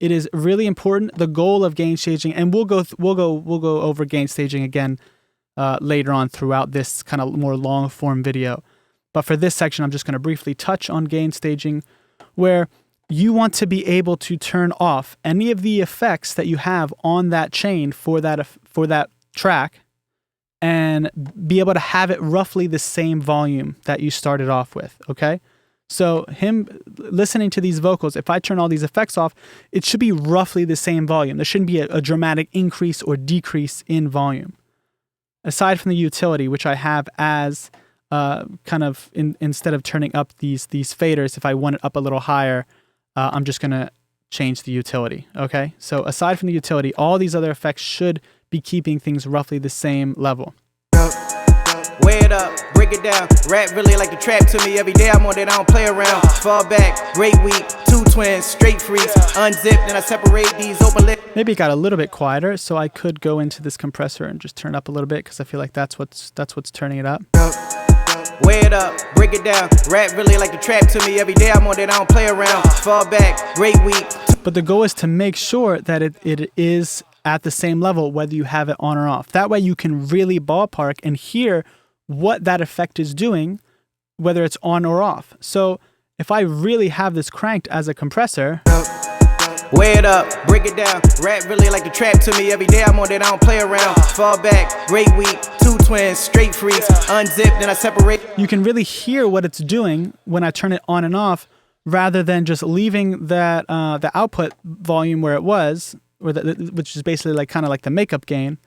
it is really important. The goal of gain staging, and we'll go over gain staging again later on throughout this kind of more long form video. But for this section, I'm just going to briefly touch on gain staging, where you want to be able to turn off any of the effects that you have on that chain for that track, and be able to have it roughly the same volume that you started off with. Okay. So him listening to these vocals, if I turn all these effects off, it should be roughly the same volume. There shouldn't be a dramatic increase or decrease in volume. Aside from the utility, which I have as kind of instead of turning up these faders, if I want it up a little higher, I'm just going to change the utility. Okay. So aside from the utility, all these other effects should be keeping things roughly the same level. Weigh it up, break it down. Rap really like the trap to me. Every day I'm on it, I don't play around. Fall back, great week, 2 twins, straight freaks. Unzip, then I separate these open lips. Maybe it got a little bit quieter, so I could go into this compressor and just turn it up a little bit, because I feel like that's what's turning it up. Weigh it up, break it down. Rap really like the trap to me. Every day I'm on it, I don't play around. Fall back, great week. But the goal is to make sure that it is at the same level, whether you have it on or off. That way you can really ballpark and hear what that effect is doing, whether it's on or off. So if I really have this cranked as a compressor, weigh it up, break it down. Rap really like the trap to me. Every day I'm on it, I don't play around. Fall back, great week, 2 twins, straight freaks. Unzip, then I separate. You can really hear what it's doing when I turn it on and off, rather than just leaving that the output volume where it was, or which is basically like kind of like the makeup gain.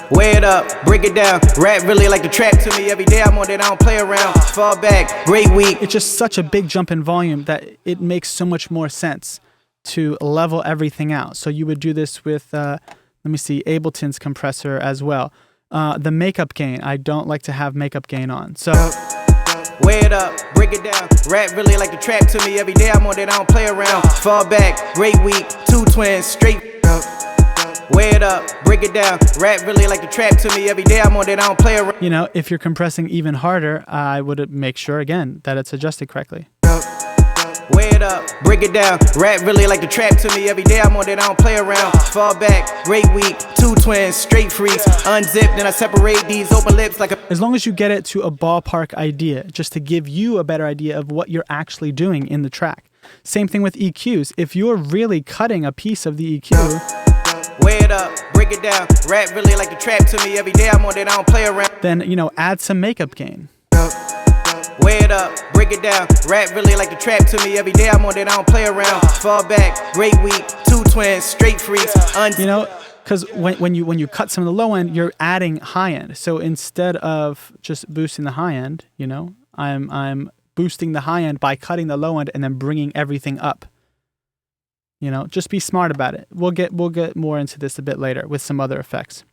Weigh it up, break it down. Rap really like the trap to me. Every day I'm on it, I don't play around. Fall back, great week. It's just such a big jump in volume that it makes so much more sense to level everything out. So you would do this with, let me see, Ableton's compressor as well. The makeup gain, I don't like to have makeup gain on. So weigh it up, break it down. Rap really like the trap to me. Every day I'm on it, I don't play around. Fall back, great week, 2 twins, straight. Weigh it up, break it down. Rap really like the trap to me. Every day I'm on it, I don't play around. You know, if you're compressing even harder, I would make sure again that it's adjusted correctly. Weigh it up, break it down. Rap really like the trap to me. Every day I'm on it, I don't play around. Fall back, great week, 2 twins, straight freaks. Unzip, then I separate these open lips like a... As long as you get it to a ballpark idea, just to give you a better idea of what you're actually doing in the track. Same thing with EQs. If you're really cutting a piece of the EQ, weigh it up, break it down. Rap really like the trap to me. Every day I'm on it, I don't play around. Then, you know, add some makeup gain. Weigh it up, break it down. Rap really like the trap to me. Every day I'm on it, I don't play around. Fall back, great week, 2 twins, straight freaks. You know, because when you cut some of the low end, you're adding high end. So instead of just boosting the high end, you know, I'm boosting the high end by cutting the low end and then bringing everything up. You know, just be smart about it. We'll get more into this a bit later with some other effects.